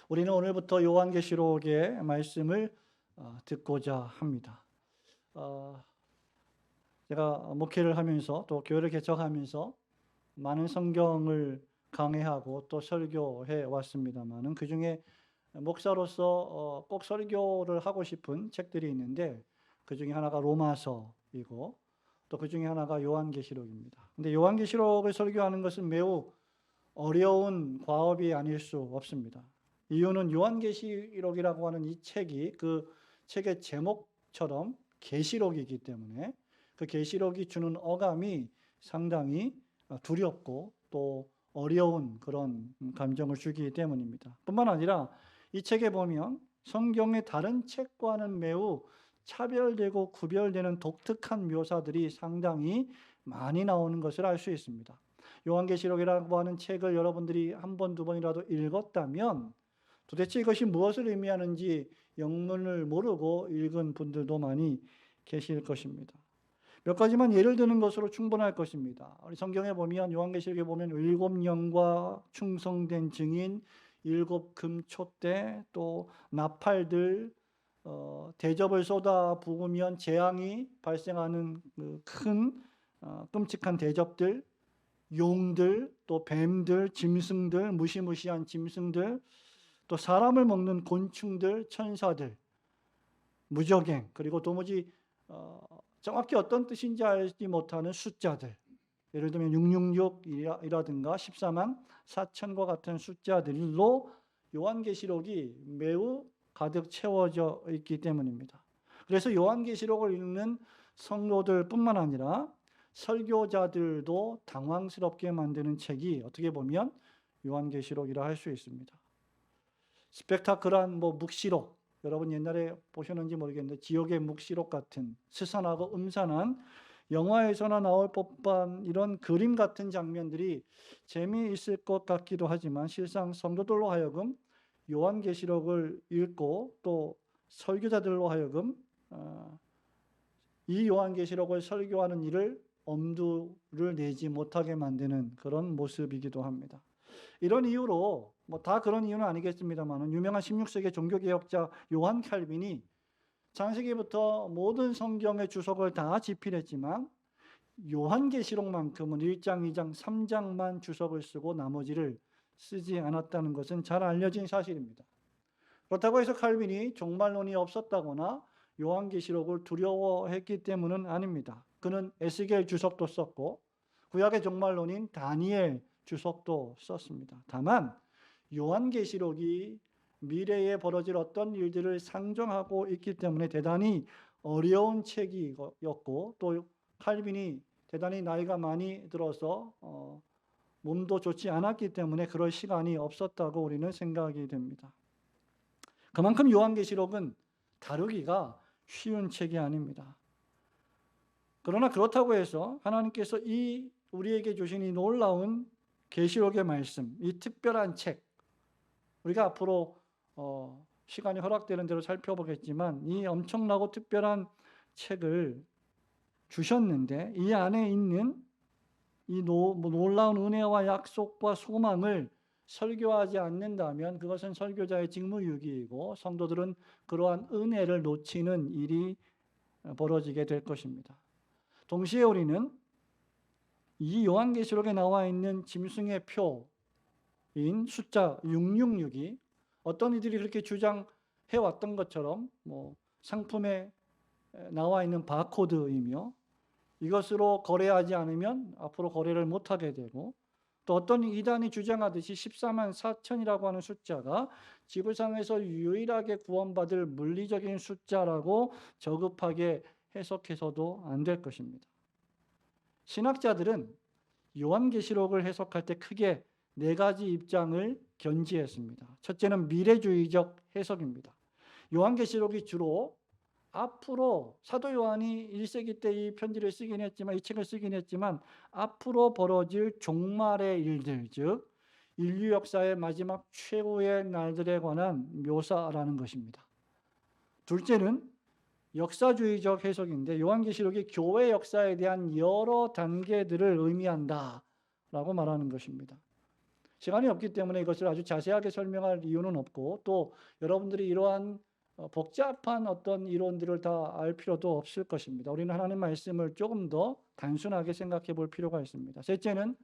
우리는 오늘부터 요한계시록의 말씀을 듣고자 합니다. 제가 목회를 하면서 또 교회를 개척하면서 많은 성경을 강해하고 또 설교해 왔습니다만은 그중에 목사로서 꼭 설교를 하고 싶은 책들이 있는데 그중에 하나가 로마서이고 또 그중에 하나가 요한계시록입니다. 근데 요한계시록을 설교하는 것은 매우 어려운 과업이 아닐 수 없습니다. 이유는 요한계시록이라고 하는 이 책이 그 책의 제목처럼 계시록이기 때문에 그 계시록이 주는 어감이 상당히 두렵고 또 어려운 그런 감정을 주기 때문입니다. 뿐만 아니라 이 책에 보면 성경의 다른 책과는 매우 차별되고 구별되는 독특한 묘사들이 상당히 많이 나오는 것을 알 수 있습니다. 요한계시록이라고 하는 책을 여러분들이 한 번, 두 번이라도 읽었다면 도대체 이것이 무엇을 의미하는지 영문을 모르고 읽은 분들도 많이 계실 것입니다. 몇 가지만 예를 드는 것으로 충분할 것입니다. 우리 성경에 보면 요한계시록에 보면 7영과 충성된 증인, 7금촛대, 또 나팔들, 대접을 쏟아 부으면 재앙이 발생하는 그 큰 끔찍한 대접들, 용들, 또 뱀들, 짐승들, 무시무시한 짐승들, 또 사람을 먹는 곤충들, 천사들, 무적행, 그리고 도무지 정확히 어떤 뜻인지 알지 못하는 숫자들, 예를 들면 666이라든가 14만 4천과 같은 숫자들로 요한계시록이 매우 가득 채워져 있기 때문입니다. 그래서 요한계시록을 읽는 성도들뿐만 아니라 설교자들도 당황스럽게 만드는 책이 어떻게 보면 요한계시록이라 할 수 있습니다. 스펙타클한 묵시록, 여러분 옛날에 보셨는지 모르겠는데 지옥의 묵시록 같은 스산하고 음산한 영화에서나 나올 법한 이런 그림 같은 장면들이 재미있을 것 같기도 하지만 실상 성도들로 하여금 요한계시록을 읽고 또 설교자들로 하여금 이 요한계시록을 설교하는 일을 엄두를 내지 못하게 만드는 그런 모습이기도 합니다. 이런 이유로 다 그런 이유는 아니겠습니다만 유명한 16세기 종교개혁자 요한 칼빈이 창세기부터 모든 성경의 주석을 다 집필했지만 요한계시록만큼은 1장, 2장, 3장만 주석을 쓰고 나머지를 쓰지 않았다는 것은 잘 알려진 사실입니다. 그렇다고 해서 칼빈이 종말론이 없었다거나 요한계시록을 두려워했기 때문은 아닙니다. 그는 에스겔 주석도 썼고 구약의 종말론인 다니엘 주석도 썼습니다. 다만 요한계시록이 미래에 벌어질 어떤 일들을 상정하고 있기 때문에 대단히 어려운 책이었고 또 칼빈이 대단히 나이가 많이 들어서 몸도 좋지 않았기 때문에 그럴 시간이 없었다고 우리는 생각이 됩니다. 그만큼 요한계시록은 다루기가 쉬운 책이 아닙니다. 그러나 그렇다고 해서 하나님께서 이 우리에게 주신 이 놀라운 계시록의 말씀, 이 특별한 책, 우리가 앞으로 시간이 허락되는 대로 살펴보겠지만 이 엄청나고 특별한 책을 주셨는데 이 안에 있는 이 놀라운 은혜와 약속과 소망을 설교하지 않는다면 그것은 설교자의 직무유기이고 성도들은 그러한 은혜를 놓치는 일이 벌어지게 될 것입니다. 동시에 우리는 이 요한계시록에 나와 있는 짐승의 표인 숫자 666이 어떤 이들이 그렇게 주장해 왔던 것처럼 상품에 나와 있는 바코드이며 이것으로 거래하지 않으면 앞으로 거래를 못하게 되고 또 어떤 이단이 주장하듯이 14만 4천이라고 하는 숫자가 지구상에서 유일하게 구원받을 물리적인 숫자라고 저급하게 해석해서도 안 될 것입니다. 신학자들은 요한계시록을 해석할 때 크게 4가지 입장을 견지했습니다. 첫째는 미래주의적 해석입니다. 요한계시록이 주로 앞으로 사도 요한이 1세기 때 이 편지를 쓰긴 했지만 이 책을 쓰긴 했지만 앞으로 벌어질 종말의 일들, 즉 인류 역사의 마지막 최후의 날들에 관한 묘사라는 것입니다. 둘째는 역사주의적 해석인데 요한계시록이 교회 역사에 대한 여러 단계들을 의미한다라고 말하는 것입니다. 시간이 없기 때문에 이것을 아주 자세하게 설명할 이유는 없고, 또 여러분들이 이러한 복잡한 어떤 이론들을 다 알 필요도 없을 것입니다. 우리는 하나님 말씀을 조금 더 단순하게 생각해 볼 필요가 있습니다. 셋째는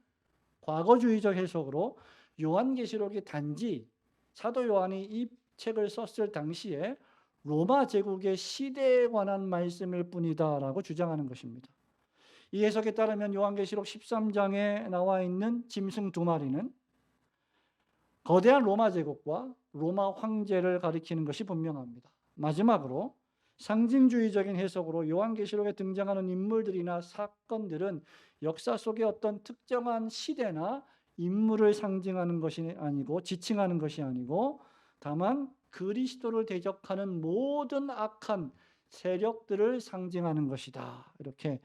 과거주의적 해석으로 요한계시록이 단지 사도 요한이 이 책을 썼을 당시에 로마 제국의 시대에 관한 말씀일 뿐이다라고 주장하는 것입니다. 이 해석에 따르면 요한계시록 13장에 나와 있는 짐승 두 마리는 거대한 로마 제국과 로마 황제를 가리키는 것이 분명합니다. 마지막으로 상징주의적인 해석으로 요한계시록에 등장하는 인물들이나 사건들은 역사 속의 어떤 특정한 시대나 인물을 상징하는 것이 아니고, 지칭하는 것이 아니고, 다만 그리스도를 대적하는 모든 악한 세력들을 상징하는 것이다, 이렇게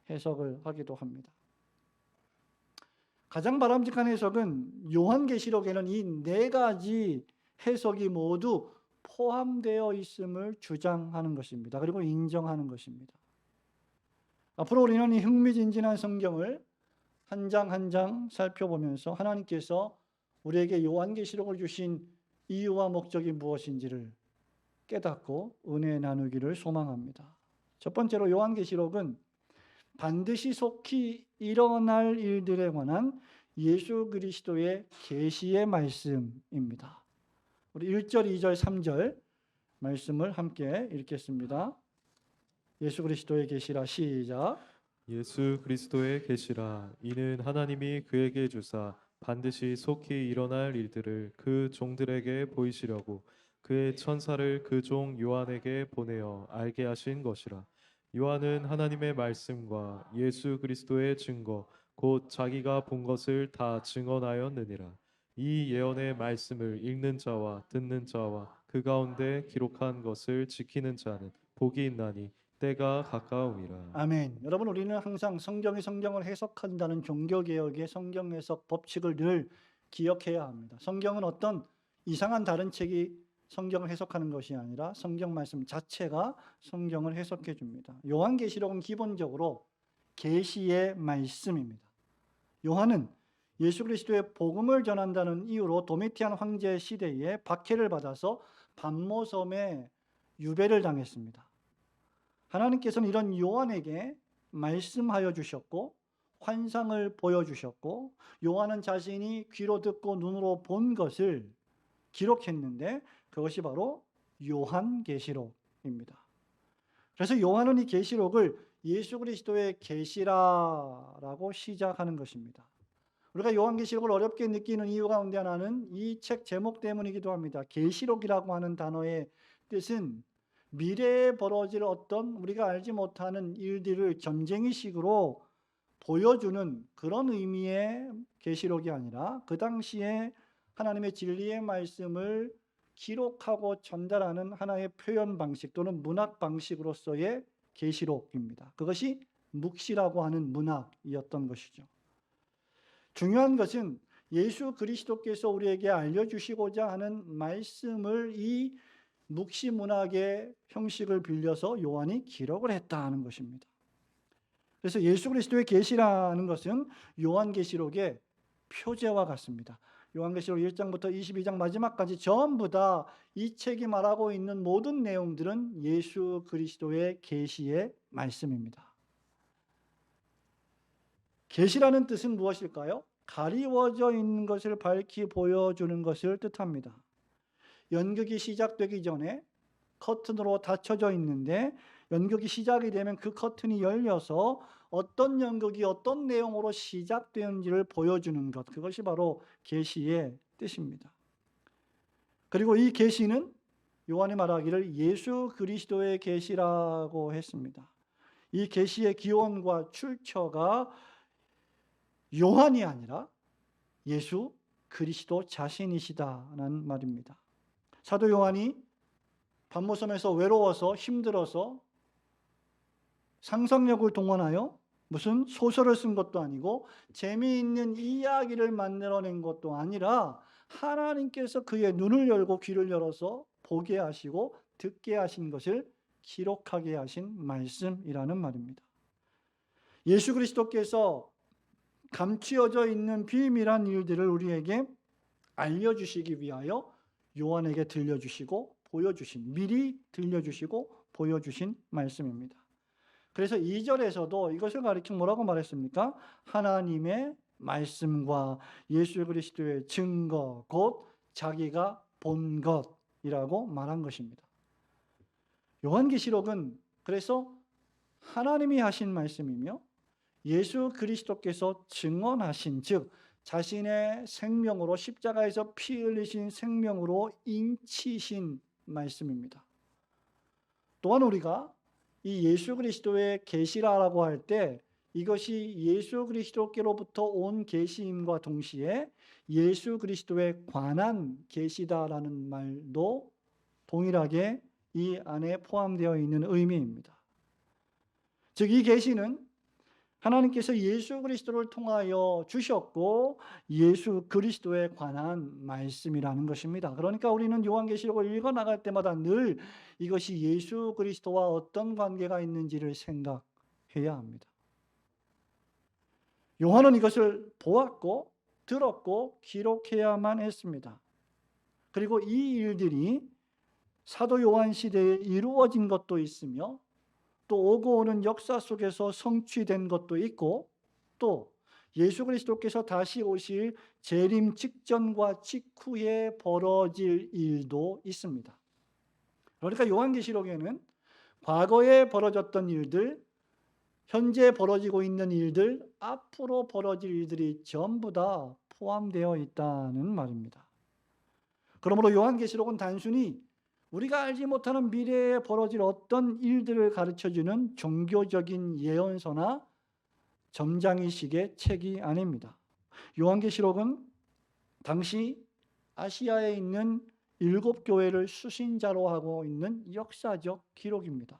해석을 하기도 합니다. 가장 바람직한 해석은 요한계시록에는 이 네 가지 해석이 모두 포함되어 있음을 주장하는 것입니다. 그리고 인정하는 것입니다. 앞으로 우리는 이 흥미진진한 성경을 한 장 한 장 살펴보면서 하나님께서 우리에게 요한계시록을 주신 이유와 목적이 무엇인지를 깨닫고 은혜 나누기를 소망합니다. 첫 번째로 요한계시록은 반드시 속히 일어날 일들에 관한 예수 그리스도의 계시의 말씀입니다. 우리 1절, 2절, 3절 말씀을 함께 읽겠습니다. 예수 그리스도의 계시라. 시작. 예수 그리스도의 계시라. 이는 하나님이 그에게 주사 반드시 속히 일어날 일들을 그 종들에게 보이시려고 그의 천사를 그 종 요한에게 보내어 알게 하신 것이라. 요한은 하나님의 말씀과 예수 그리스도의 증거 곧 자기가 본 것을 다 증언하였느니라. 이 예언의 말씀을 읽는 자와 듣는 자와 그 가운데 기록한 것을 지키는 자는 복이 있나니 때가 가까움이라. 아멘. 여러분, 우리는 항상 성경이 성경을 해석한다는 종교개혁의 성경 해석 법칙을 늘 기억해야 합니다. 성경은 어떤 이상한 다른 책이 성경을 해석하는 것이 아니라 성경 말씀 자체가 성경을 해석해 줍니다. 요한계시록은 기본적으로 계시의 말씀입니다. 요한은 예수 그리스도의 복음을 전한다는 이유로 도미티안 황제 시대에 박해를 받아서 반모섬에 유배를 당했습니다. 하나님께서는 이런 요한에게 말씀하여 주셨고 환상을 보여주셨고, 요한은 자신이 귀로 듣고 눈으로 본 것을 기록했는데 그것이 바로 요한계시록입니다. 그래서 요한은 이 계시록을 예수 그리스도의 계시라라고 시작하는 것입니다. 우리가 요한계시록을 어렵게 느끼는 이유 가운데 하나는 이 책 제목 때문이기도 합니다. 계시록이라고 하는 단어의 뜻은 미래에 벌어질 어떤 우리가 알지 못하는 일들을 점쟁이식으로 보여주는 그런 의미의 계시록이 아니라 그 당시에 하나님의 진리의 말씀을 기록하고 전달하는 하나의 표현 방식 또는 문학 방식으로서의 계시록입니다. 그것이 묵시라고 하는 문학이었던 것이죠. 중요한 것은 예수 그리스도께서 우리에게 알려주시고자 하는 말씀을 이 묵시 문학의 형식을 빌려서 요한이 기록을 했다는 것입니다. 그래서 예수 그리스도의 계시라는 것은 요한계시록의 표제와 같습니다. 요한계시록 1장부터 22장 마지막까지 전부 다 이 책이 말하고 있는 모든 내용들은 예수 그리스도의 계시의 말씀입니다. 계시라는 뜻은 무엇일까요? 가리워져 있는 것을 밝히 보여주는 것을 뜻합니다. 연극이 시작되기 전에 커튼으로 닫혀져 있는데 연극이 시작이 되면 그 커튼이 열려서 어떤 연극이 어떤 내용으로 시작되는지를 보여주는 것, 그것이 바로 계시의 뜻입니다. 그리고 이 계시는 요한이 말하기를 예수 그리스도의 계시라고 했습니다. 이 계시의 기원과 출처가 요한이 아니라 예수 그리스도 자신이시다는 말입니다. 사도 요한이 반모섬에서 외로워서 힘들어서 상상력을 동원하여 무슨 소설을 쓴 것도 아니고 재미있는 이야기를 만들어낸 것도 아니라 하나님께서 그의 눈을 열고 귀를 열어서 보게 하시고 듣게 하신 것을 기록하게 하신 말씀이라는 말입니다. 예수 그리스도께서 감추어져 있는 비밀한 일들을 우리에게 알려주시기 위하여 요한에게 들려주시고 보여주신, 미리 들려주시고 보여주신 말씀입니다. 그래서 2절에서도 이것을 가리켜 뭐라고 말했습니까? 하나님의 말씀과 예수 그리스도의 증거, 곧 자기가 본 것이라고 말한 것입니다. 요한계시록은 그래서 하나님이 하신 말씀이며 예수 그리스도께서 증언하신, 즉 자신의 생명으로 십자가에서 피 흘리신 생명으로 인치신 말씀입니다. 또한 우리가 이 예수 그리스도의 계시라라고 할 때 이것이 예수 그리스도께로부터 온 계시임과 동시에 예수 그리스도에 관한 계시다라는 말도 동일하게 이 안에 포함되어 있는 의미입니다. 즉 이 계시는 하나님께서 예수 그리스도를 통하여 주셨고 예수 그리스도에 관한 말씀이라는 것입니다. 그러니까 우리는 요한계시록을 읽어 나갈 때마다 늘 이것이 예수 그리스도와 어떤 관계가 있는지를 생각해야 합니다. 요한은 이것을 보았고 들었고 기록해야만 했습니다. 그리고 이 일들이 사도 요한 시대에 이루어진 것도 있으며 또 오고 오는 역사 속에서 성취된 것도 있고 또 예수 그리스도께서 다시 오실 재림 직전과 직후에 벌어질 일도 있습니다. 그러니까 요한계시록에는 과거에 벌어졌던 일들, 현재 벌어지고 있는 일들, 앞으로 벌어질 일들이 전부 다 포함되어 있다는 말입니다. 그러므로 요한계시록은 단순히 우리가 알지 못하는 미래에 벌어질 어떤 일들을 가르쳐주는 종교적인 예언서나 점장이식의 책이 아닙니다. 요한계시록은 당시 아시아에 있는 7교회를 수신자로 하고 있는 역사적 기록입니다.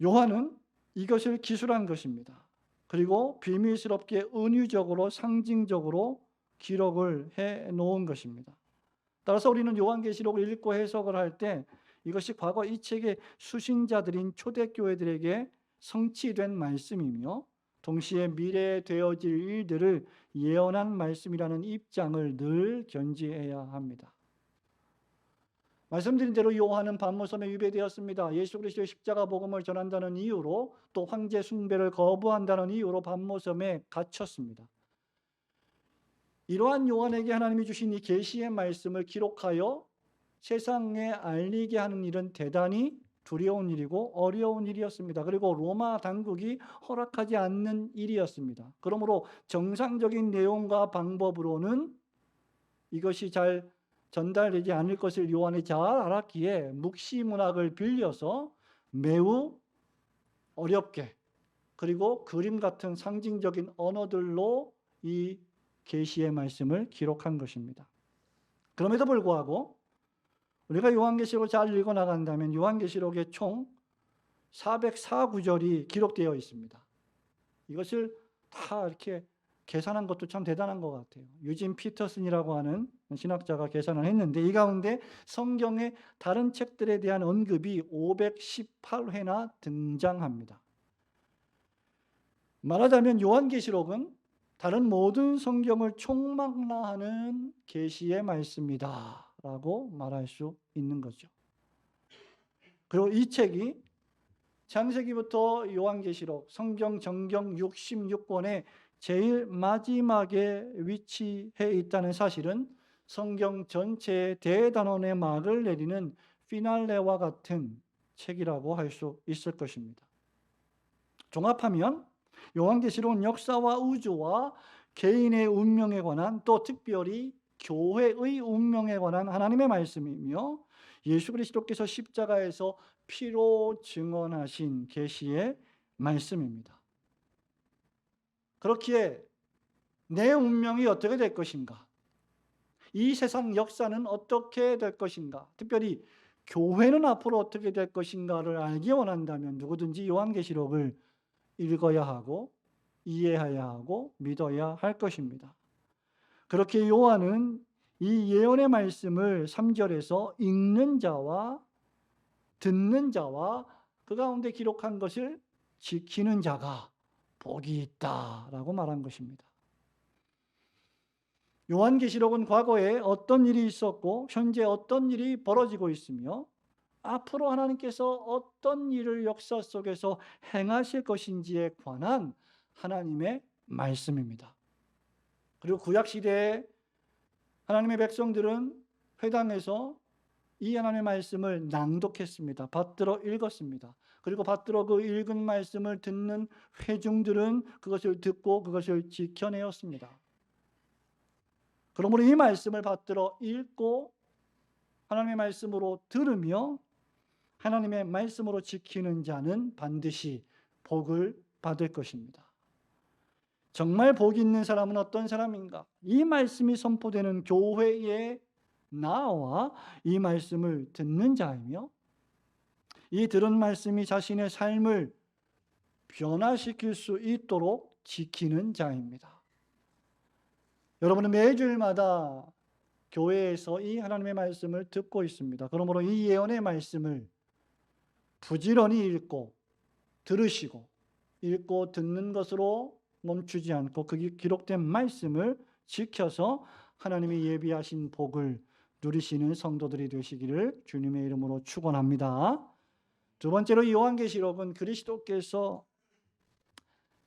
요한은 이것을 기술한 것입니다. 그리고 비밀스럽게 은유적으로 상징적으로 기록을 해 놓은 것입니다. 따라서 우리는 요한계시록을 읽고 해석을 할 때 이것이 과거 이 책의 수신자들인 초대교회들에게 성취된 말씀이며 동시에 미래에 되어질 일들을 예언한 말씀이라는 입장을 늘 견지해야 합니다. 말씀드린 대로 요한은 반모섬에 유배되었습니다. 예수 그리스도의 십자가 복음을 전한다는 이유로 또 황제 숭배를 거부한다는 이유로 반모섬에 갇혔습니다. 이러한 요한에게 하나님이 주신 이 계시의 말씀을 기록하여 세상에 알리게 하는 일은 대단히 두려운 일이고 어려운 일이었습니다. 그리고 로마 당국이 허락하지 않는 일이었습니다. 그러므로 정상적인 내용과 방법으로는 이것이 잘 전달되지 않을 것을 요한이 잘 알았기에 묵시문학을 빌려서 매우 어렵게 그리고 그림 같은 상징적인 언어들로 이 계시의 말씀을 기록한 것입니다. 그럼에도 불구하고 우리가 요한계시록을 잘 읽어 나간다면 요한계시록에 총 404구절이 기록되어 있습니다. 이것을 다 이렇게 계산한 것도 참 대단한 것 같아요. 유진 피터슨이라고 하는 신학자가 계산을 했는데 이 가운데 성경의 다른 책들에 대한 언급이 518회나 등장합니다. 말하자면 요한계시록은 다른 모든 성경을 총망라하는 계시의 말씀이다 라고 말할 수 있는 거죠. 그리고 이 책이 창세기부터 요한계시록 성경 정경 66권의 제일 마지막에 위치해 있다는 사실은 성경 전체의 대단원의 막을 내리는 피날레와 같은 책이라고 할 수 있을 것입니다. 종합하면 요한계시록은 역사와 우주와 개인의 운명에 관한 또 특별히 교회의 운명에 관한 하나님의 말씀이며 예수 그리스도께서 십자가에서 피로 증언하신 계시의 말씀입니다. 그렇기에 내 운명이 어떻게 될 것인가? 이 세상 역사는 어떻게 될 것인가? 특별히 교회는 앞으로 어떻게 될 것인가를 알기 원한다면 누구든지 요한계시록을 읽어야 하고 이해해야 하고 믿어야 할 것입니다. 그렇게 요한은 이 예언의 말씀을 3절에서 읽는 자와 듣는 자와 그 가운데 기록한 것을 지키는 자가 복이 있다라고 말한 것입니다. 요한계시록은 과거에 어떤 일이 있었고 현재 어떤 일이 벌어지고 있으며 앞으로 하나님께서 어떤 일을 역사 속에서 행하실 것인지에 관한 하나님의 말씀입니다. 그리고 구약 시대에 하나님의 백성들은 회당에서 이 하나님의 말씀을 낭독했습니다. 받들어 읽었습니다. 그리고 받들어 그 읽은 말씀을 듣는 회중들은 그것을 듣고 그것을 지켜내었습니다. 그러므로 이 말씀을 받들어 읽고 하나님의 말씀으로 들으며 하나님의 말씀으로 지키는 자는 반드시 복을 받을 것입니다. 정말 복 있는 사람은 어떤 사람인가? 이 말씀이 선포되는 교회에 나와 이 말씀을 듣는 자이며 이 들은 말씀이 자신의 삶을 변화시킬 수 있도록 지키는 자입니다. 여러분은 매주일마다 교회에서 이 하나님의 말씀을 듣고 있습니다. 그러므로 이 예언의 말씀을 부지런히 읽고 들으시고 읽고 듣는 것으로 멈추지 않고 그 기록된 말씀을 지켜서 하나님이 예비하신 복을 누리시는 성도들이 되시기를 주님의 이름으로 축원합니다. 두 번째로 요한계시록은 그리스도께서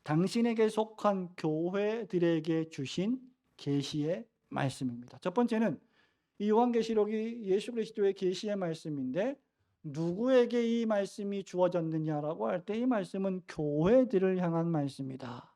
당신에게 속한 교회들에게 주신 계시의 말씀입니다. 첫 번째는 이 요한계시록이 예수 그리스도의 계시의 말씀인데 누구에게 이 말씀이 주어졌느냐라고 할 때 이 말씀은 교회들을 향한 말씀이다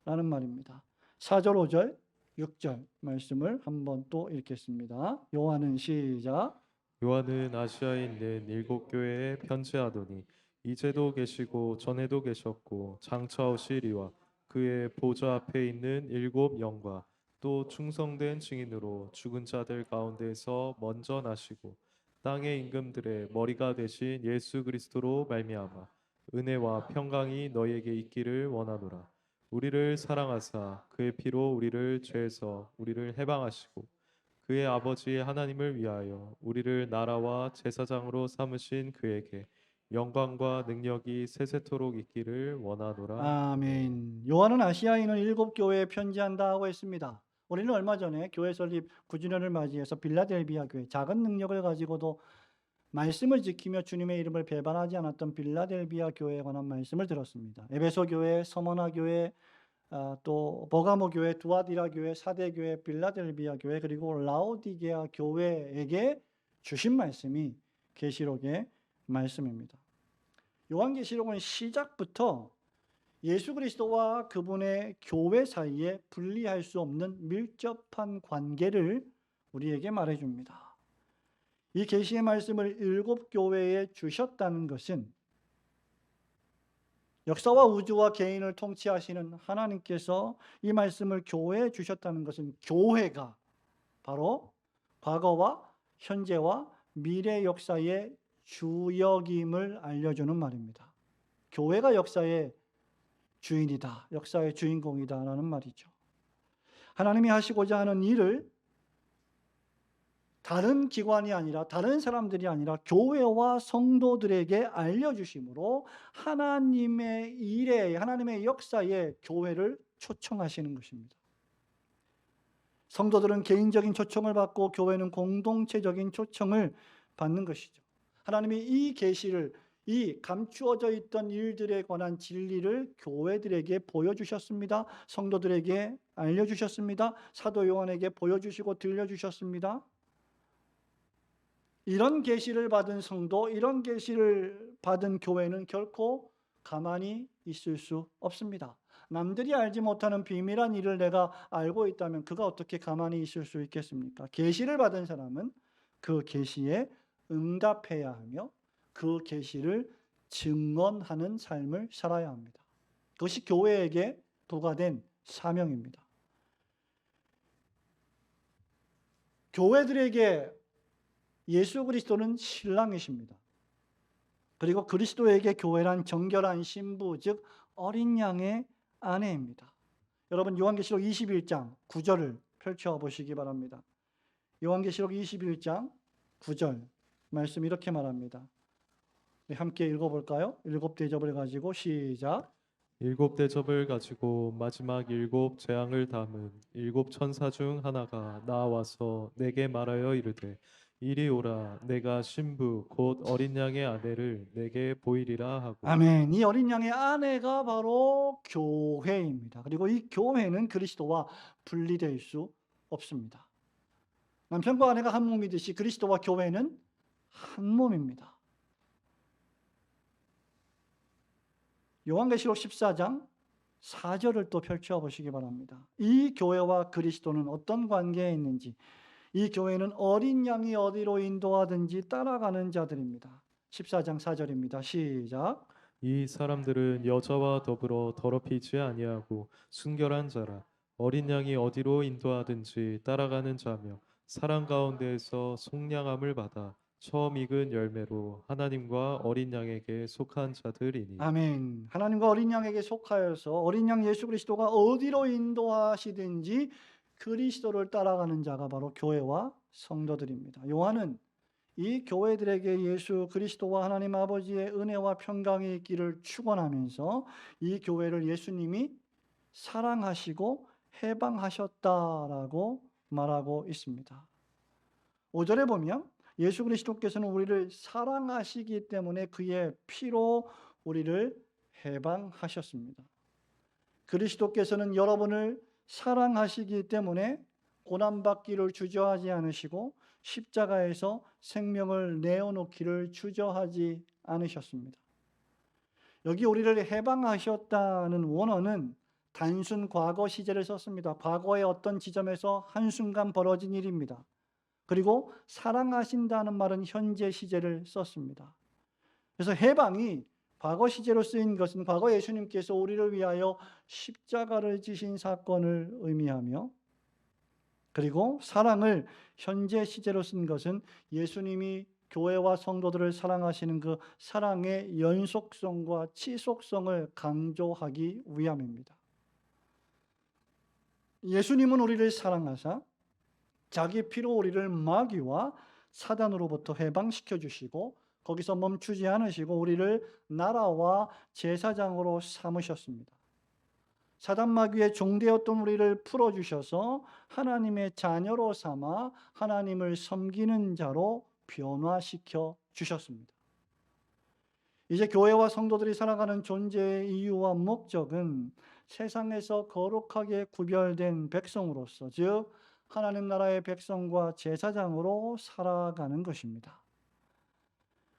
라는 말입니다. 4절, 5절, 6절 말씀을 한번 또 읽겠습니다. 요한은 시작. 요한은 아시아에 있는 7교회에 편지하더니 이제도 계시고 전에도 계셨고 장차 오시리와 그의 보좌 앞에 있는 7 영과 또 충성된 증인으로 죽은 자들 가운데서 먼저 나시고 땅의 임금들의 머리가 되신 예수 그리스도로 말미암아 은혜와 평강이 너희에게 있기를 원하노라. 우리를 사랑하사 그의 피로 우리를 죄에서 우리를 해방하시고 그의 아버지 하나님을 위하여 우리를 나라와 제사장으로 삼으신 그에게 영광과 능력이 세세토록 있기를 원하노라. 아멘. 요한은 아시아에 있는 7교회에 편지한다 하고 했습니다. 우리는 얼마 전에 교회 설립 9주년을 맞이해서 빌라델비아 교회, 작은 능력을 가지고도 말씀을 지키며 주님의 이름을 배반하지 않았던 빌라델비아 교회에 관한 말씀을 들었습니다. 에베소 교회, 서머나 교회, 또 버가모 교회, 두아디라 교회, 사대 교회, 빌라델비아 교회, 그리고 라오디게아 교회에게 주신 말씀이 계시록의 말씀입니다. 요한계시록은 시작부터 예수 그리스도와 그분의 교회 사이에 분리할 수 없는 밀접한 관계를 우리에게 말해줍니다. 이 계시의 말씀을 7교회에 주셨다는 것은 역사와 우주와 개인을 통치하시는 하나님께서 이 말씀을 교회에 주셨다는 것은 교회가 바로 과거와 현재와 미래 역사의 주역임을 알려주는 말입니다. 교회가 역사의 주인이다, 역사의 주인공이다라는 말이죠. 하나님이 하시고자 하는 일을 다른 기관이 아니라 다른 사람들이 아니라 교회와 성도들에게 알려주심으로 하나님의 일에, 하나님의 역사에 교회를 초청하시는 것입니다. 성도들은 개인적인 초청을 받고 교회는 공동체적인 초청을 받는 것이죠. 하나님이 이 계시를, 이 감추어져 있던 일들에 관한 진리를 교회들에게 보여주셨습니다. 성도들에게 알려주셨습니다. 사도 요한에게 보여주시고 들려주셨습니다. 이런 계시를 받은 성도, 이런 계시를 받은 교회는 결코 가만히 있을 수 없습니다. 남들이 알지 못하는 비밀한 일을 내가 알고 있다면 그가 어떻게 가만히 있을 수 있겠습니까? 계시를 받은 사람은 그 계시에 응답해야 하며 그 계시를 증언하는 삶을 살아야 합니다. 그것이 교회에게 부과된 사명입니다. 교회들에게 예수 그리스도는 신랑이십니다. 그리고 그리스도에게 교회란 정결한 신부, 즉 어린 양의 아내입니다. 여러분 요한계시록 21장 9절을 펼쳐보시기 바랍니다. 요한계시록 21장 9절 말씀 이렇게 말합니다. 함께 읽어볼까요? 7 대접을 가지고 시작. 일곱 대접을 가지고 마지막 일곱 재앙을 담은 일곱 천사 중 하나가 나와서 내게 말하여 이르되 이리 오라 내가 신부 곧 어린 양의 아내를 내게 보이리라 하고 아멘. 이 어린 양의 아내가 바로 교회입니다. 그리고 이 교회는 그리스도와 분리될 수 없습니다. 남편과 아내가 한 몸이듯이 그리스도와 교회는 한 몸입니다. 요한계시록 14장 4절을 또 펼쳐보시기 바랍니다. 이 교회와 그리스도는 어떤 관계에 있는지, 이 교회는 어린 양이 어디로 인도하든지 따라가는 자들입니다. 14장 4절입니다. 시작. 이 사람들은 여자와 더불어 더럽히지 아니하고 순결한 자라 어린 양이 어디로 인도하든지 따라가는 자며 사랑 가운데에서 속량함을 받아 처음 익은 열매로 하나님과 어린 양에게 속한 자들이니 아멘. 하나님과 어린 양에게 속하여서 어린 양 예수 그리스도가 어디로 인도하시든지 그리스도를 따라가는 자가 바로 교회와 성도들입니다. 요한은 이 교회들에게 예수 그리스도와 하나님 아버지의 은혜와 평강이 있기를 축원하면서 이 교회를 예수님이 사랑하시고 해방하셨다라고 말하고 있습니다. 5절에 보면 예수 그리스도께서는 우리를 사랑하시기 때문에 그의 피로 우리를 해방하셨습니다. 그리스도께서는 여러분을 사랑하시기 때문에 고난받기를 주저하지 않으시고 십자가에서 생명을 내어놓기를 주저하지 않으셨습니다. 여기 우리를 해방하셨다는 원어는 단순 과거 시제를 썼습니다. 과거의 어떤 지점에서 한순간 벌어진 일입니다. 그리고 사랑하신다는 말은 현재 시제를 썼습니다. 그래서 해방이 과거 시제로 쓰인 것은 과거 예수님께서 우리를 위하여 십자가를 지신 사건을 의미하며, 그리고 사랑을 현재 시제로 쓴 것은 예수님이 교회와 성도들을 사랑하시는 그 사랑의 연속성과 지속성을 강조하기 위함입니다. 예수님은 우리를 사랑하사 자기 피로 우리를 마귀와 사단으로부터 해방시켜 주시고 거기서 멈추지 않으시고 우리를 나라와 제사장으로 삼으셨습니다. 사단 마귀의 종되었던 우리를 풀어주셔서 하나님의 자녀로 삼아 하나님을 섬기는 자로 변화시켜 주셨습니다. 이제 교회와 성도들이 살아가는 존재의 이유와 목적은 세상에서 거룩하게 구별된 백성으로서, 즉 하나님 나라의 백성과 제사장으로 살아가는 것입니다.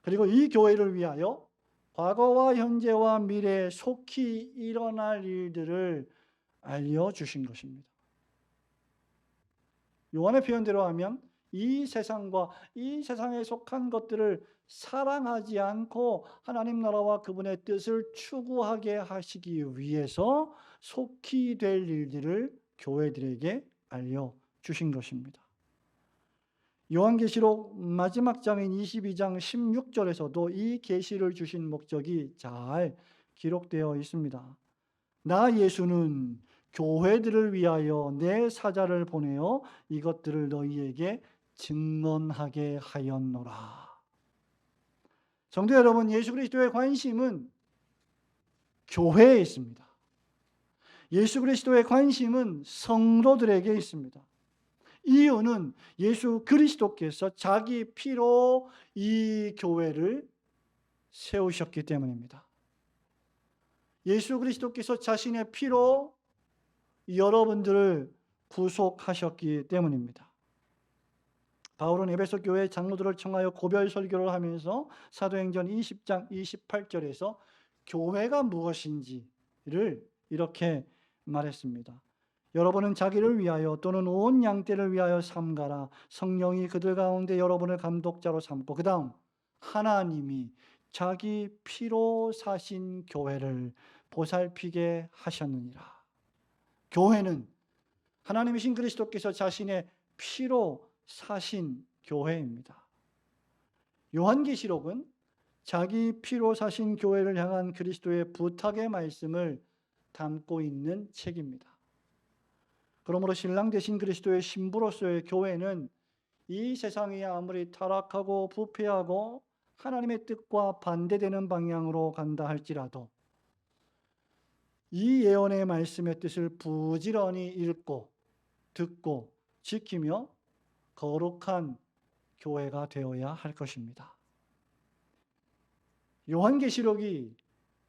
그리고 이 교회를 위하여 과거와 현재와 미래에 속히 일어날 일들을 알려주신 것입니다. 요한의 표현대로 하면 이 세상과 이 세상에 속한 것들을 사랑하지 않고 하나님 나라와 그분의 뜻을 추구하게 하시기 위해서 속히 될 일들을 교회들에게 알려주신 것입니다. 요한계시록 마지막 장인 22장 16절에서도 이 계시를 주신 목적이 잘 기록되어 있습니다. 나 예수는 교회들을 위하여 내 사자를 보내어 이것들을 너희에게 증언하게 하였노라. 성도 여러분, 예수 그리스도의 관심은 교회에 있습니다. 예수 그리스도의 관심은 성도들에게 있습니다. 이유는 예수 그리스도께서 자기 피로 이 교회를 세우셨기 때문입니다. 예수 그리스도께서 자신의 피로 여러분들을 구속하셨기 때문입니다. 바울은 에베소 교회 장로들을 청하여 고별 설교를 하면서 사도행전 20장 28절에서 교회가 무엇인지를 이렇게 말했습니다. 여러분은 자기를 위하여 또는 온 양떼를 위하여 삼가라. 성령이 그들 가운데 여러분을 감독자로 삼고, 그 다음 하나님이 자기 피로 사신 교회를 보살피게 하셨느니라. 교회는 하나님이신 그리스도께서 자신의 피로 사신 교회입니다. 요한계시록은 자기 피로 사신 교회를 향한 그리스도의 부탁의 말씀을 담고 있는 책입니다. 그러므로 신랑 되신 그리스도의 신부로서의 교회는 이 세상이 아무리 타락하고 부패하고 하나님의 뜻과 반대되는 방향으로 간다 할지라도 이 예언의 말씀의 뜻을 부지런히 읽고 듣고 지키며 거룩한 교회가 되어야 할 것입니다. 요한계시록이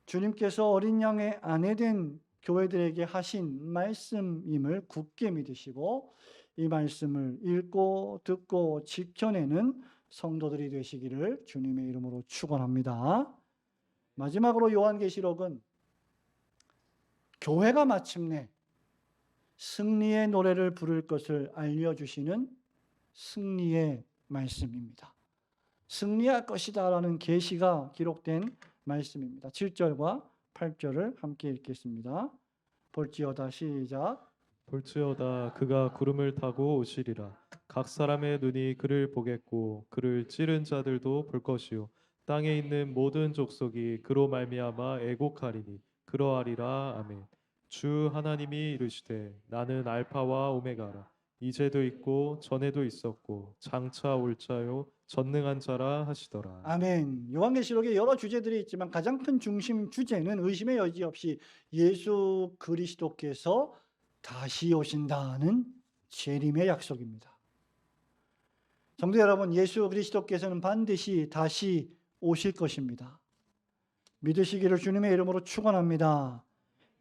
주님께서 어린 양의 아내된 교회들에게 하신 말씀임을 굳게 믿으시고 이 말씀을 읽고 듣고 지켜내는 성도들이 되시기를 주님의 이름으로 축원합니다. 마지막으로 요한계시록은 교회가 마침내 승리의 노래를 부를 것을 알려주시는 승리의 말씀입니다. 승리할 것이다라는 계시가 기록된 말씀입니다. 7절과 8절을 함께 읽겠습니다. 볼지어다 시작. 볼지어다 그가 구름을 타고 오시리라. 각 사람의 눈이 그를 보겠고 그를 찌른 자들도 볼 것이요 땅에 있는 모든 족속이 그로 말미암아 애곡하리니 그러하리라. 아멘. 주 하나님이 이르시되 나는 알파와 오메가라. 이제도 있고 전에도 있었고 장차 올 자요 전능한 자라 하시더라. 아멘. 요한계시록에 여러 주제들이 있지만 가장 큰 중심 주제는 의심의 여지 없이 예수 그리스도께서 다시 오신다는 재림의 약속입니다. 성도 여러분, 예수 그리스도께서는 반드시 다시 오실 것입니다. 믿으시기를 주님의 이름으로 축원합니다.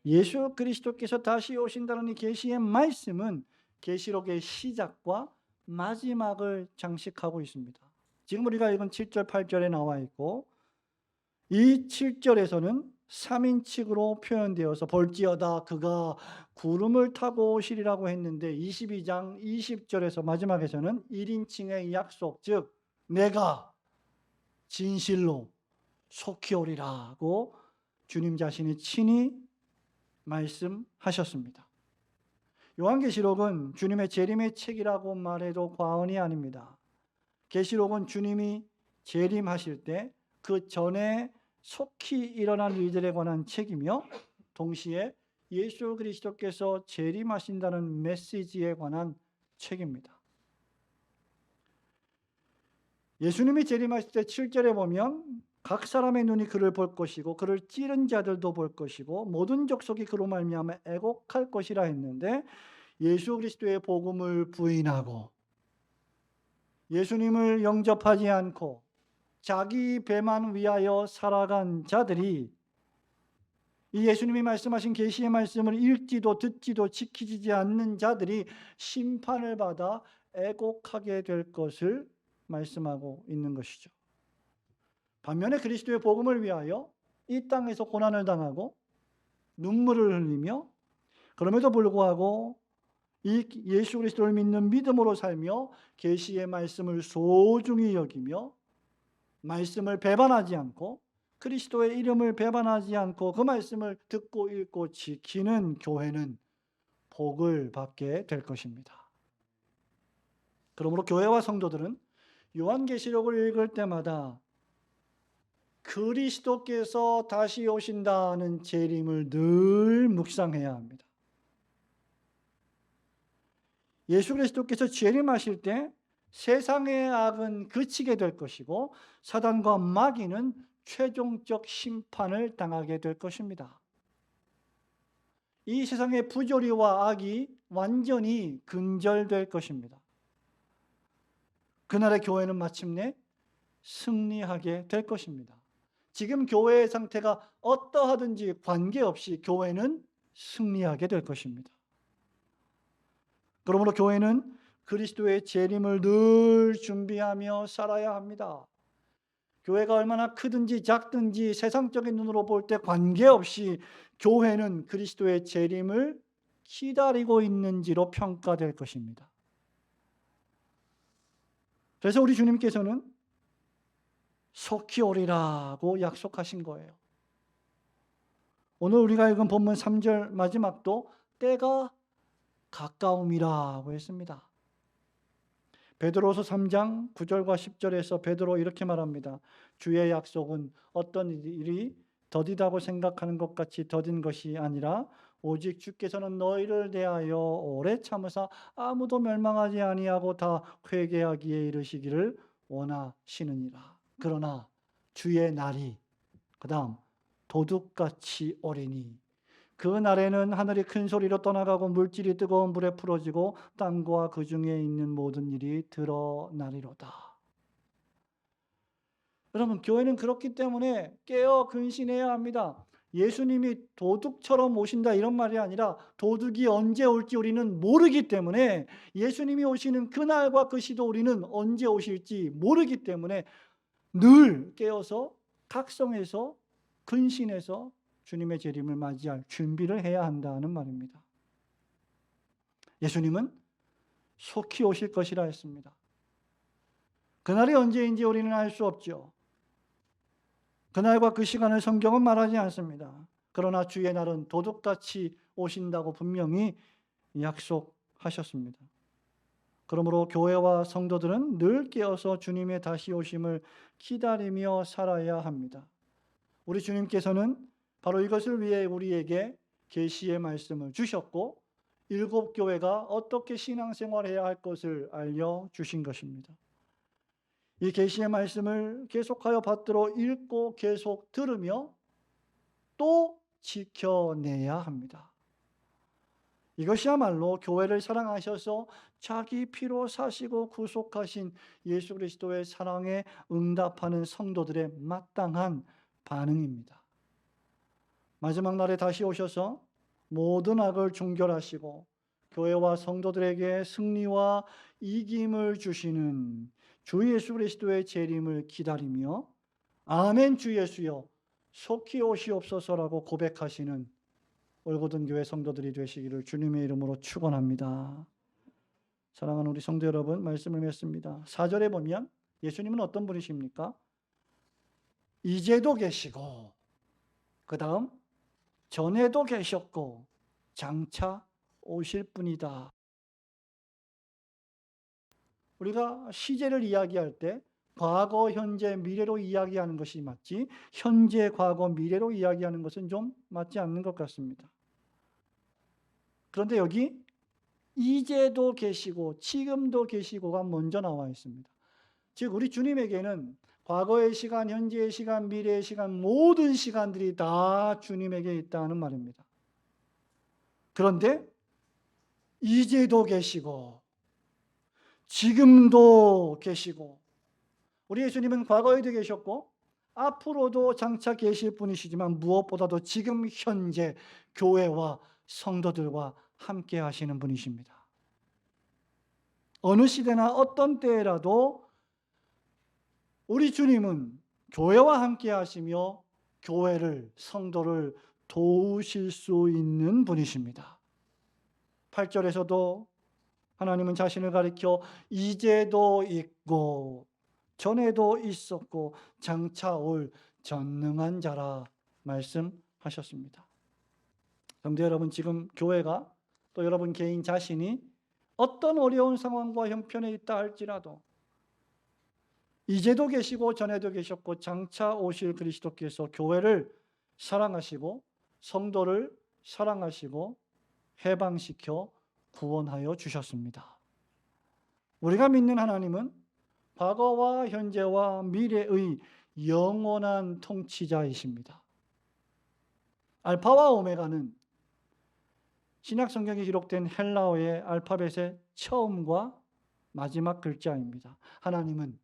예수 그리스도께서 다시 오신다는 이 계시의 말씀은 계시록의 시작과 마지막을 장식하고 있습니다. 지금 우리가 읽은 7절, 8절에 나와 있고 이 7절에서는 3인칭으로 표현되어서 볼지어다 그가 구름을 타고 오시리라고 했는데 22장 20절에서 마지막에서는 1인칭의 약속, 즉 내가 진실로 속히 오리라고 주님 자신이 친히 말씀하셨습니다. 요한계시록은 주님의 재림의 책이라고 말해도 과언이 아닙니다. 계시록은 주님이 재림하실 때 그 전에 속히 일어난 일들에 관한 책이며 동시에 예수 그리스도께서 재림하신다는 메시지에 관한 책입니다. 예수님이 재림하실 때 7절에 보면 각 사람의 눈이 그를 볼 것이고 그를 찌른 자들도 볼 것이고 모든 족속이 그로 말미암아 애곡할 것이라 했는데 예수 그리스도의 복음을 부인하고 예수님을 영접하지 않고 자기 배만 위하여 살아간 자들이 이 예수님이 말씀하신 계시의 말씀을 읽지도 듣지도 지키지 않는 자들이 심판을 받아 애곡하게 될 것을 말씀하고 있는 것이죠. 반면에 그리스도의 복음을 위하여 이 땅에서 고난을 당하고 눈물을 흘리며 그럼에도 불구하고 이 예수 그리스도를 믿는 믿음으로 살며 계시의 말씀을 소중히 여기며 말씀을 배반하지 않고 그리스도의 이름을 배반하지 않고 그 말씀을 듣고 읽고 지키는 교회는 복을 받게 될 것입니다. 그러므로 교회와 성도들은 요한계시록을 읽을 때마다 그리스도께서 다시 오신다는 재림을 늘 묵상해야 합니다. 예수 그리스도께서 재림하실 때 세상의 악은 그치게 될 것이고 사단과 마귀는 최종적 심판을 당하게 될 것입니다. 이 세상의 부조리와 악이 완전히 근절될 것입니다. 그날의 교회는 마침내 승리하게 될 것입니다. 지금 교회의 상태가 어떠하든지 관계없이 교회는 승리하게 될 것입니다. 그러므로 교회는 그리스도의 재림을 늘 준비하며 살아야 합니다. 교회가 얼마나 크든지 작든지 세상적인 눈으로 볼 때 관계없이 교회는 그리스도의 재림을 기다리고 있는지로 평가될 것입니다. 그래서 우리 주님께서는 속히 오리라고 약속하신 거예요. 오늘 우리가 읽은 본문 3절 마지막도 때가 가까움이라고 했습니다. 베드로서 3장 9절과 10절에서 베드로 이렇게 말합니다. 주의 약속은 어떤 일이 더디다고 생각하는 것 같이 더딘 것이 아니라 오직 주께서는 너희를 대하여 오래 참으사 아무도 멸망하지 아니하고 다 회개하기에 이르시기를 원하시느니라. 그러나 주의 날이 그다음 도둑같이 오리니 그 날에는 하늘이 큰 소리로 떠나가고 물질이 뜨거운 불에 풀어지고 땅과 그 중에 있는 모든 일이 드러나리로다. 여러분, 교회는 그렇기 때문에 깨어 근신해야 합니다. 예수님이 도둑처럼 오신다 이런 말이 아니라 도둑이 언제 올지 우리는 모르기 때문에, 예수님이 오시는 그날과 그 시도 우리는 언제 오실지 모르기 때문에 늘 깨어서 각성해서 근신해서 주님의 재림을 맞이할 준비를 해야 한다는 말입니다. 예수님은 속히 오실 것이라 했습니다. 그날이 언제인지 우리는 알 수 없죠. 그날과 그 시간을 성경은 말하지 않습니다. 그러나 주의 날은 도둑같이 오신다고 분명히 약속하셨습니다. 그러므로 교회와 성도들은 늘 깨어서 주님의 다시 오심을 기다리며 살아야 합니다. 우리 주님께서는 바로 이것을 위해 우리에게 계시의 말씀을 주셨고, 7 교회가 어떻게 신앙생활해야 할 것을 알려주신 것입니다. 이 계시의 말씀을 계속하여 받들어 읽고 계속 들으며 또 지켜내야 합니다. 이것이야말로 교회를 사랑하셔서 자기 피로 사시고 구속하신 예수 그리스도의 사랑에 응답하는 성도들의 마땅한 반응입니다. 마지막 날에 다시 오셔서 모든 악을 종결하시고 교회와 성도들에게 승리와 이김을 주시는 주 예수 그리스도의 재림을 기다리며 아멘 주 예수여 속히 오시옵소서라고 고백하시는 올고든 교회 성도들이 되시기를 주님의 이름으로 축원합니다. 사랑하는 우리 성도 여러분, 말씀을 맺습니다. 4절에 보면 예수님은 어떤 분이십니까? 이제도 계시고, 그 다음 전에도 계셨고 장차 오실 분이다. 우리가 시제를 이야기할 때 과거, 현재, 미래로 이야기하는 것이 맞지, 현재, 과거, 미래로 이야기하는 것은 좀 맞지 않는 것 같습니다. 그런데 여기 이제도 계시고 지금도 계시고가 먼저 나와 있습니다. 즉 우리 주님에게는 과거의 시간, 현재의 시간, 미래의 시간, 모든 시간들이 다 주님에게 있다는 말입니다. 그런데 이제도 계시고 지금도 계시고, 우리 예수님은 과거에도 계셨고 앞으로도 장차 계실 분이시지만 무엇보다도 지금 현재 교회와 성도들과 함께 하시는 분이십니다. 어느 시대나 어떤 때라도 우리 주님은 교회와 함께 하시며 교회를, 성도를 도우실 수 있는 분이십니다. 8절에서도 하나님은 자신을 가리켜 이제도 있고 전에도 있었고 장차 올 전능한 자라 말씀하셨습니다. 성도 여러분, 지금 교회가 또 여러분 개인 자신이 어떤 어려운 상황과 형편에 있다 할지라도 이제도 계시고 전에도 계셨고 장차 오실 그리스도께서 교회를 사랑하시고 성도를 사랑하시고 해방시켜 구원하여 주셨습니다. 우리가 믿는 하나님은 과거와 현재와 미래의 영원한 통치자이십니다. 알파와 오메가는 신약 성경에 기록된 헬라어의 알파벳의 처음과 마지막 글자입니다. 하나님은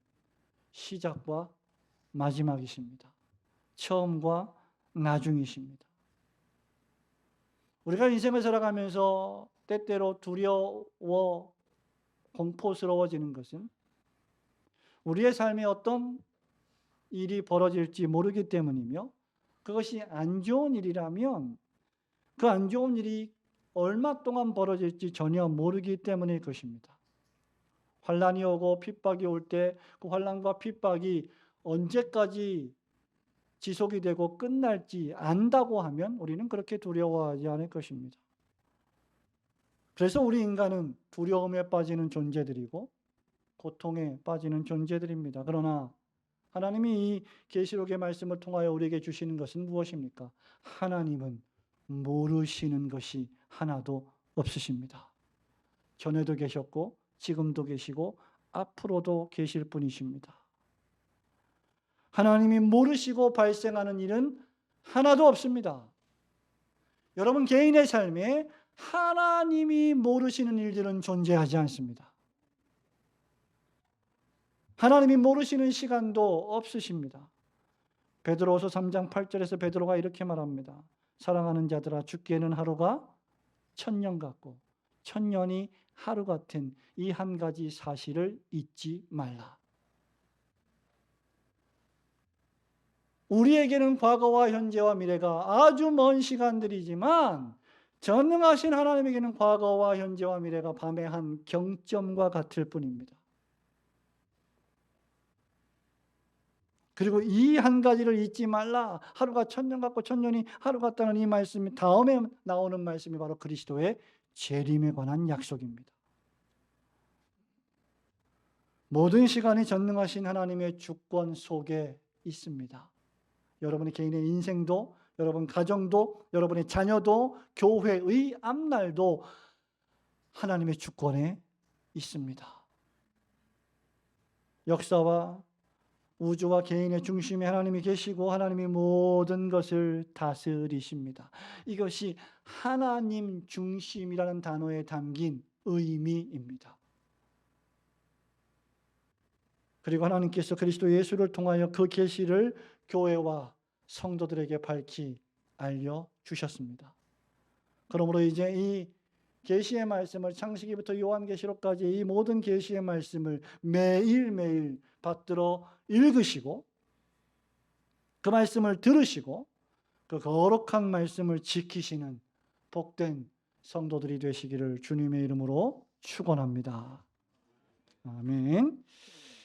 시작과 마지막이십니다. 처음과 나중이십니다. 우리가 인생을 살아가면서 때때로 두려워 공포스러워지는 것은 우리의 삶에 어떤 일이 벌어질지 모르기 때문이며, 그것이 안 좋은 일이라면 그 안 좋은 일이 얼마 동안 벌어질지 전혀 모르기 때문일 것입니다. 환난이 오고 핍박이 올 때 그 환난과 핍박이 언제까지 지속이 되고 끝날지 안다고 하면 우리는 그렇게 두려워하지 않을 것입니다. 그래서 우리 인간은 두려움에 빠지는 존재들이고 고통에 빠지는 존재들입니다. 그러나 하나님이 이 계시록의 말씀을 통하여 우리에게 주시는 것은 무엇입니까? 하나님은 모르시는 것이 하나도 없으십니다. 전에도 계셨고 지금도 계시고 앞으로도 계실 분이십니다. 하나님이 모르시고 발생하는 일은 하나도 없습니다. 여러분 개인의 삶에 하나님이 모르시는 일들은 존재하지 않습니다. 하나님이 모르시는 시간도 없으십니다. 베드로후서 3장 8절에서 베드로가 이렇게 말합니다. 사랑하는 자들아, 죽기에는 하루가 1000년 같고 1000년이 하루 같은 이 한 가지 사실을 잊지 말라. 우리에게는 과거와 현재와 미래가 아주 먼 시간들이지만 전능하신 하나님에게는 과거와 현재와 미래가 밤의 한 경점과 같을 뿐입니다. 그리고 이 한 가지를 잊지 말라. 하루가 1000년 같고 1000년이 하루 같다는 이 말씀이 다음에 나오는 말씀이 바로 그리스도의 재림에 관한 약속입니다. 모든 시간이 전능하신 하나님의 주권 속에 있습니다. 여러분의 개인의 인생도, 여러분 가정도, 여러분의 자녀도, 교회의 앞날도 하나님의 주권에 있습니다. 역사와 우주와 개인의 중심에 하나님이 계시고 하나님이 모든 것을 다스리십니다. 이것이 하나님 중심이라는 단어에 담긴 의미입니다. 그리고 하나님께서 그리스도 예수를 통하여 그 계시를 교회와 성도들에게 밝히 알려주셨습니다. 그러므로 이제 이 계시의 말씀을 창세기부터 요한계시록까지 이 모든 계시의 말씀을 매일매일 받들어 읽으시고 그 말씀을 들으시고 그 거룩한 말씀을 지키시는 복된 성도들이 되시기를 주님의 이름으로 축원합니다. 아멘.